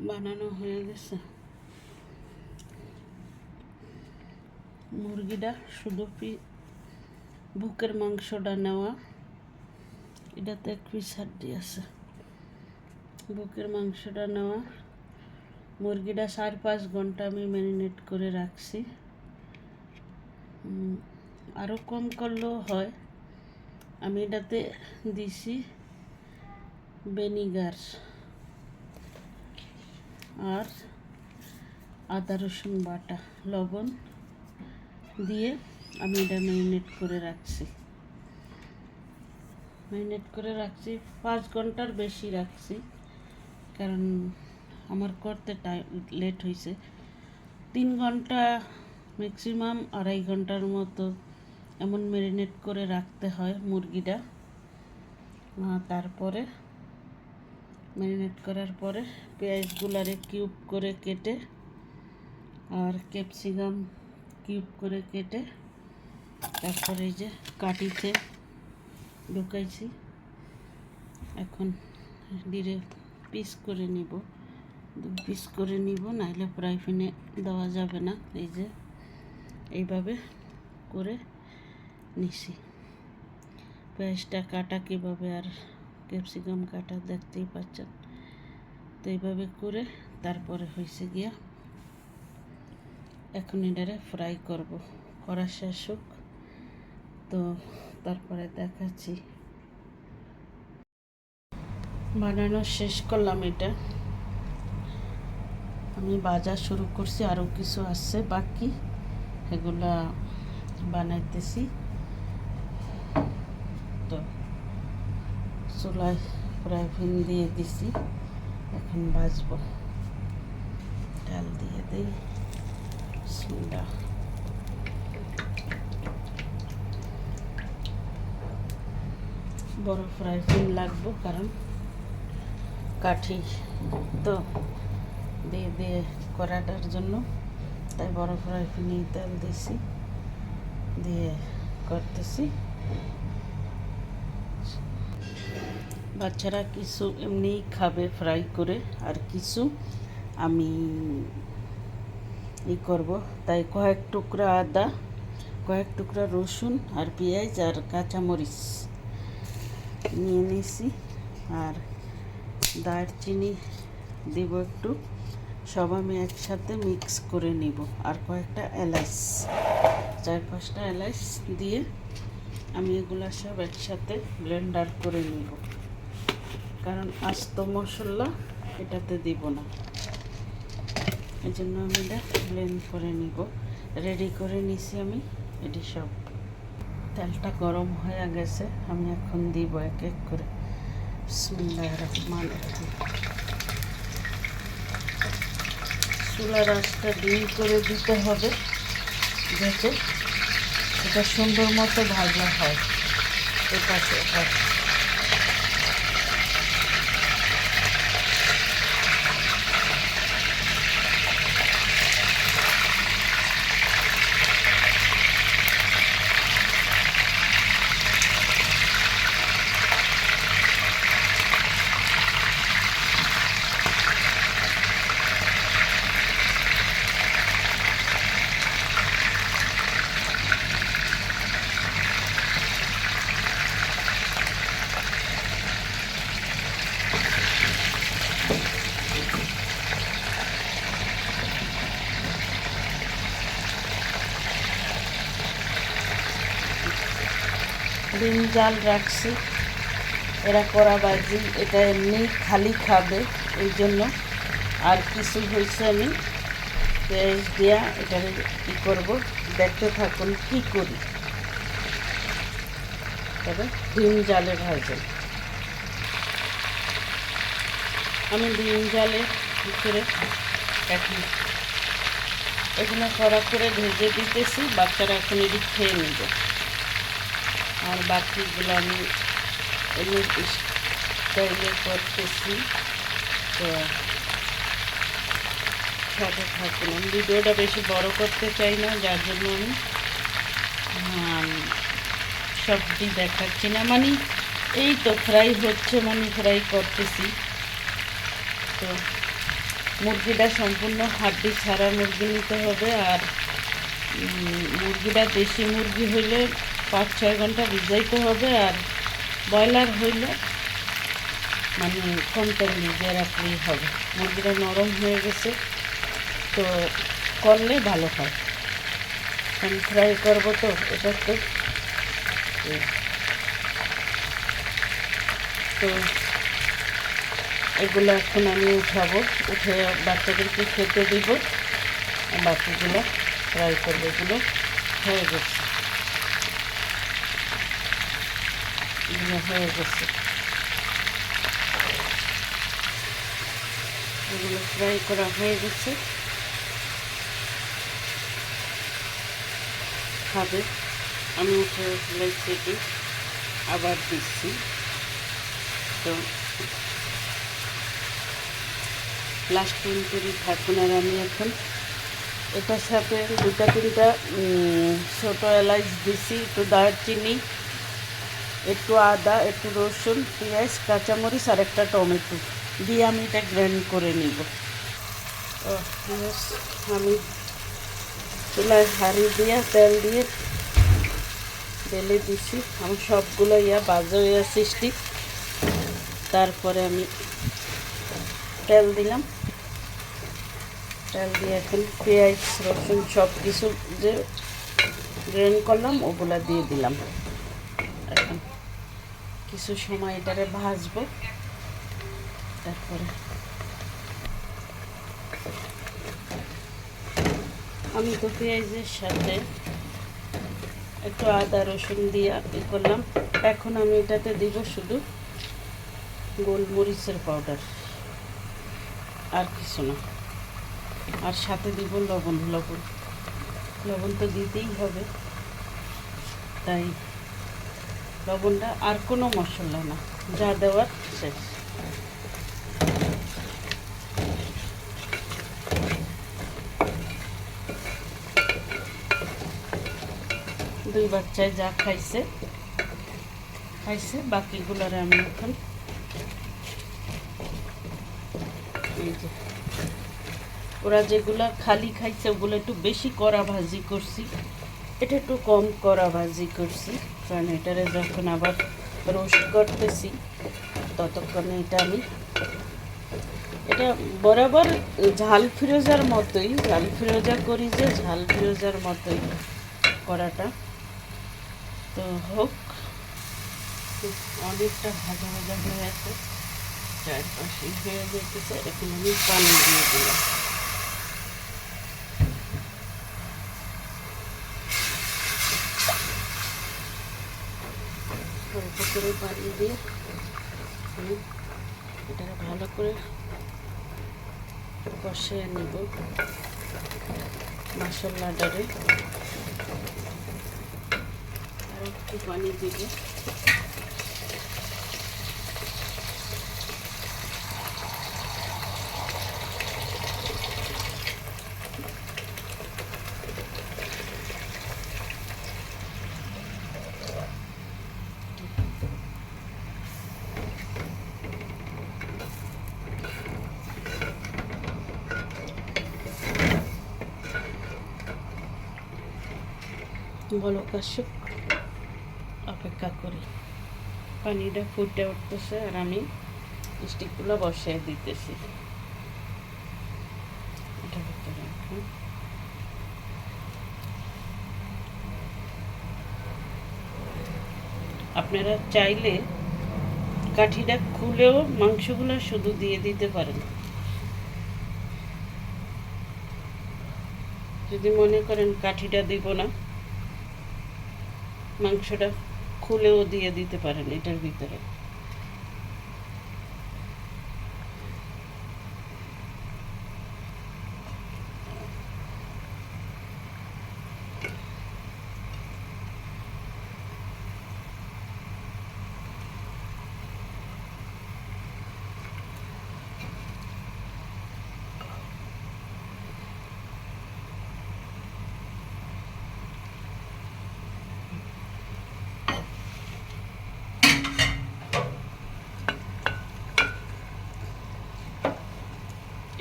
বানানো হয়ে গেছে। মুরগিটা শুধু বুকের মাংসটা নেওয়া, এটাতে এক পিস হাড্ডি আছে। বুকের মাংসটা নেওয়া, মুরগিটা 4-5 ঘন্টা আমি ম্যারিনেট করে রাখছি। আরও কম করলেও হয়। আমি এটাতে দিছি ভিনেগার আর আদা রসুন বাটা, লবণ দিয়ে আমি এটা ম্যারিনেট করে রাখছি। 5 ঘন্টার বেশি রাখছি, কারণ আমার করতে লেট হয়েছে। 3 ঘন্টা ম্যাক্সিমাম 2.5 ঘন্টার মতো এমন ম্যারিনেট করে রাখতে হয় মুরগিটা। তারপরে ম্যারিনেট করার পরে পেঁয়াজগুলারে কিউব করে কেটে আর ক্যাপসিকাম কিউব করে কেটে তারপরে এই যে কাটিতে ঢুকাইছি। এখন ডিরে পিস করে নিব, 2 পিস করে নিব, নাহলে ফ্রাই প্যানে দেওয়া যাবে না। এই যে এইভাবে করে নিছি। পেঁয়াজটা কাটা কীভাবে আর ক্যাপসিকাম কাটা দেখতেই পাচ্ছেন। তো এইভাবে করে তারপরে হয়েছে গিয়া এখন এটারে ফ্রাই করব। করা শেষ হোক, তো তারপরে দেখাচ্ছি। বানানো শেষ করলাম। এটা আমি ভাজা শুরু করছি, আরও কিছু আছে বাকি, এগুলা বানাইতেছি। তো চুলায় ফ্রাই প্যান দিয়ে দিছি, এখন ভাজবো। ডাল দিয়ে দিই, বিসমিল্লাহ। বড় ফ্রাই প্যান লাগবো, কারণ কাঠি তো দিয়ে করাটার জন্য, তাই বড় ফ্রাই প্যানে তেল দিছি, দিয়ে করতেছি। বাচ্চারা কিছু এমনিই খাবে ফ্রাই করে, আর কিছু আমি করব। তাই কয়েক টুকরা আদা, কয়েক টুকরা রসুন আর পেঁয়াজ আর কাঁচামরিচ নিয়ে নিয়েছি, আর দারচিনি দিব একটু। সব আমি একসাথে মিক্স করে নিব। আর কয়েকটা এলাচ, 4-5টা এলাচ দিয়ে আমি এগুলা সব একসাথে ব্লেন্ডার করে নিব, কারণ আস্ত মশলা এটাতে দিব না। এই জন্য আমি এটা ব্লেন্ড করে নিব। রেডি করে নিছি আমি এটি সব। তেলটা গরম হয়ে গেছে, আমি এখন দিব এক এক করে। বিসমিল্লাহির রহমানির রহিম। চুলার আঁচটা ডিম করে দিতে হবে, যাতে এটা সুন্দর মতো ভাজা হয়। এপাশে ডিম জাল রাখছি। এরা করা বাজি, এটা এমনি খালি খাবে, এই জন্য। আর কিছু হয়েছে, আমি পেঁয়াজ দিয়া এটারে কী করবো, দেখতে থাকুন কি করি। তবে ডিম জালে ভাজে, আমি ডিম জালে ভিতরে এখন এগুলো কড়া করে ভেজে দিতেছি। বাচ্চারা এখন এটি খেয়ে নেবে, আর বাকিগুলো আমি এমনি স্টাইলে করতেছি। তো সাথে থাকুন। আমি ভিডিওটা বেশি বড় করতে চাই না, যার জন্য আমি সবজি দেখাচ্ছি না। মানে এই তো ফ্রাই হচ্ছে, মানে ফ্রাই করতেছি। তো মুরগিটা সম্পূর্ণ হাড্ডি ছাড়া মুরগি নিতে হবে। আর মুরগিটা দেশি মুরগি হইলে 5-6 ঘন্টা ভিজাইতে হবে। আর ব্রয়লার হইলে মানে কম টাইম ভিজিয়ে রাখলেই হবে। মুরগিটা নরম হয়ে গেছে, তো করলে ভালো হয়। আমি ফ্রাই করবো, তো এটা তো এগুলো এখন আমি উঠাবো, উঠে বাচ্চাদেরকে খেতে দিব। বাকিগুলো ফ্রাই করবো। এগুলো হয়ে গেছে, এগুলো হয়ে গেছে। এগুলো ফ্রাই করা হয়ে গেছে। খাবে, আমি উঠে ফেলেছি, আবার দিচ্ছি। তো লাস্ট করে থাকুন। আর আমি এখন এটার সাথে 2-3টা ছোটো এলাচ দিছি, একটু দারচিনি, একটু আদা, একটু রসুন, পেঁয়াজ, কাঁচামরিচ আর একটা টমেটো দিয়ে আমি এটা গ্রাইন্ড করে নিব। আমি চুলায় হাঁড়ি দিয়ে তেল দিয়ে ঢেলে দিছি। আমি সবগুলো বাজে সৃষ্টি। তারপরে আমি তেল দিলাম, তেল দিয়ে এখন পেঁয়াজ, রসুন সব কিছু যে গ্রাইন্ড করলাম ওগুলা দিয়ে দিলাম। এখন কিছু সময় এটারে ভাজবো। তারপরে আমি তো পেঁয়াজের সাথে একটু আদা রসুন দিয়ে করলাম। এখন আমি এটাতে দিব শুধু গোলমরিচের পাউডার, আর কিছু না। আর সাথে দিব লবণ। লবণ তো দিতেই হবে, তাই লবণটা। আর কোনো মশলা না, যা দেওয়ার শেষ। দুই বাচ্চায় যা খাইছে, বাকিগুলোরে আমি এখন ওরা যেগুলা খালি খাইছে ওগুলো একটু বেশি কড়া ভাজি করছি, এটা একটু কম কড়া ভাজি করছি। কারণ এটারে যখন আবার রোস্ট করতেছি ততক্ষণে এটা বরাবর ঝাল ফিরোজার মতোই, ঝাল ফিরোজা করি যে ঝাল ফিরোজার মতোই করাটা। তো হোক, অনেকটা ভাজা হয়ে আছে, চারপাশে হয়ে যেতেছে। এখন আমি পানি দিয়ে দিলাম। অল্প করে পানি দিয়ে আমি এটাকে ভালো করে কষিয়ে নিব মশলাটারে। আর একটু পানি দিব। বলক আসুক, অপেক্ষা করি। পানিটা ফুটে উঠতেছে আর আমি স্টিকগুলো বসিয়ে দিতেছি। এটা ভিতরে আপনারা চাইলে কাঠিটা খুলেও মাংসগুলো শুধু দিয়ে দিতে পারেন। যদি মনে করেন কাঠিটা দিব না, মাংসটা খুলেও দিয়ে দিতে পারেন এটার ভিতরে।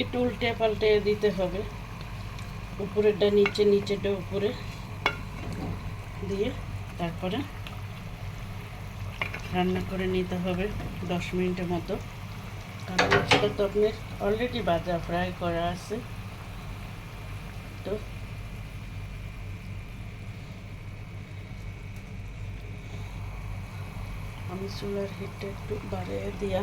একটু উল্টে পাল্টে দিতে হবে, উপরেরটা নিচে, নিচেরটা উপরে দিয়ে তারপরে রান্না করে নিতে হবে 10 মিনিটের মতো। কারণ সেটা তো আপনার অলরেডি ভাজা ফ্রাই করা আছে। তো আমি চুলার হিটটা একটু বাড়িয়ে দিয়া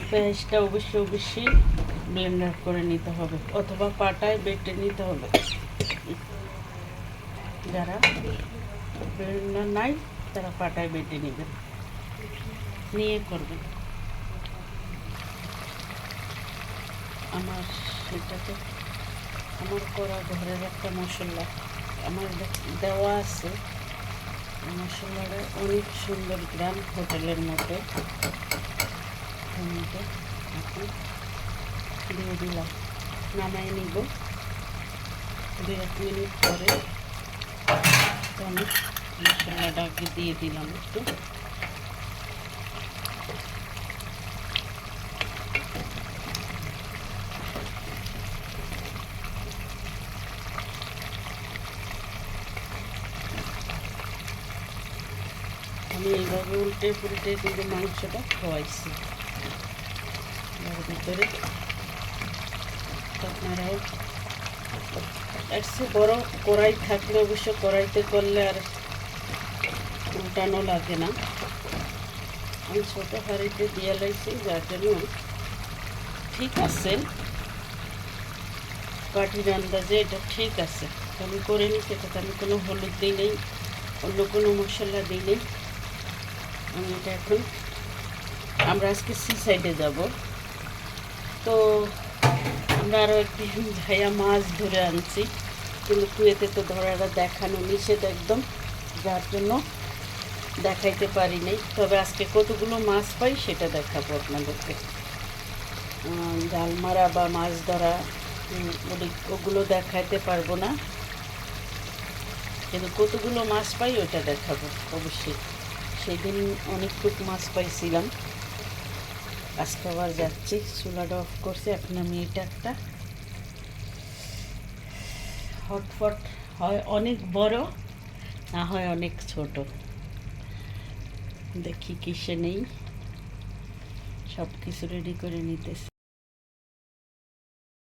পেঁয়াজটা অবশ্যই ব্লেন্ডার করে নিতে হবে অথবা পাটায় বেটে নিতে হবে। যারা ব্লেন্ডার নাই তারা পাটায় বেটে নেবেন, নিয়ে করবেন। আমার সেটাতে আমার করা ঘরের একটা মশলা আমার দেওয়া আছে। মশলাটা অনেক সুন্দর গ্রাম হোটেলের মতো। টমেটো এখন দিয়ে দিলাম, নামাই নিব 2-1 মিনিট পরে। আমি মশলাটাকে দিয়ে দিলাম একটু। আমি এইভাবে উল্টে পুল্টে কিন্তু মাংসটা খোয়াইছি এর ভিতরে। আপনারাও একটু বড় কড়াই থাকলে অবশ্য কড়াইতে করলে আর উল্টানো লাগে না। আমি ছোটো হাঁড়িতে দিয়ে লাইছি, যার জন্য ঠিক আছে, কাঠির আন্দাজে এটা ঠিক আছে। আমি করে নিই, সেটাতে আমি কোনো হলুদ দিই নেই, অন্য কোনো মশলা দিই নেই। আমি এটা এখন, আমরা আজকে সি সাইডে যাব, তো আমরা আরও একটি ভাইয়া মাছ ধরে আনছি, কিন্তু কুয়েতে তো ধরাটা দেখানো নিষেধ একদম, যার জন্য দেখাইতে পারি নাই। তবে আজকে কতগুলো মাছ পাই সেটা দেখাবো আপনাদেরকে। জাল মারা বা মাছ ধরা ওগুলো দেখাইতে পারবো না, কিন্তু কতগুলো মাছ পাই ওটা দেখাবো অবশ্যই। সেদিন অনেকটুকু মাছ পাইছিলাম। আজকে আবার যাচ্ছি, চুলাটা অফ করছি। এখন আমি এটা একটা হটফট হয় অনেক বড়, না হয় অনেক ছোট, দেখি কিসে নেই। সব কিছু রেডি করে নিতেছি।